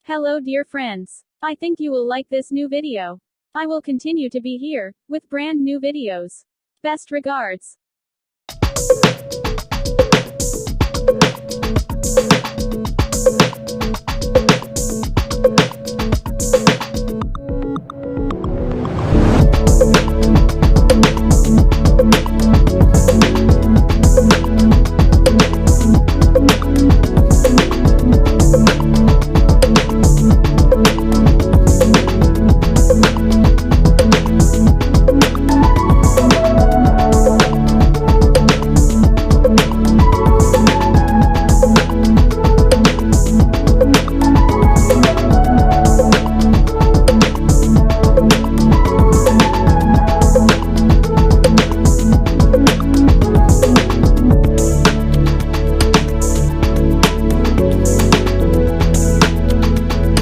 Hello dear friends. I think you will like this new video. I will continue to be here, with brand new videos. Best regards.